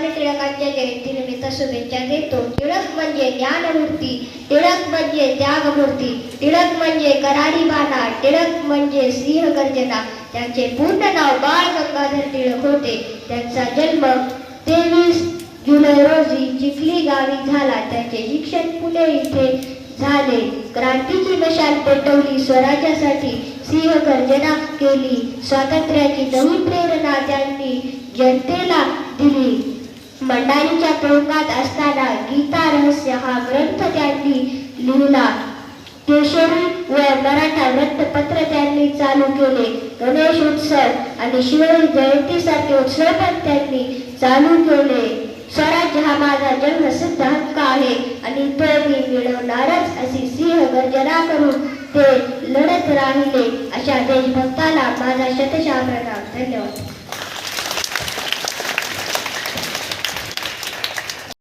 लोकमान्य टिळकांच्या जयंतीनिमित्त शुभेच्छा देतो. टिळक म्हणजे ज्ञानमूर्ती, टिळक म्हणजे त्यागमूर्ती, टिळक म्हणजे करारी बाणा, टिळक म्हणजे सिंहगर्जना. त्यांचे पूर्ण नाव बाळ गंगाधर टिळक होते. त्यांचा जन्म 23 जुलै रोजी चिखली गावी झाला. त्यांचे शिक्षण पुणे इथे झाले. क्रांतीची मशाल पेटवली, स्वराज्यासाठी सिंहगर्जना केली. स्वातंत्र्याची नवी प्रेरणा त्यांनी जनतेला दिली. मंडाईच्या तुरुंगात असताना गीता रहस्य हा ग्रंथ त्यांनी लिहिला. केशरी व मराठा वृत्तपत्र त्यांनी चालू केले. गणेश उत्सव आणि शिवाजी जयंतीसारखे उत्सव पण त्यांनी चालू केले. स्वराज्य हा माझा जन्मसिद्ध हक्क आहे आणि तो मी मिळवणारच अशी सिंहगर्जना करून ते लढत राहिले. अशा देशभक्ताला माझा शतशः प्रणाम. धन्यवाद.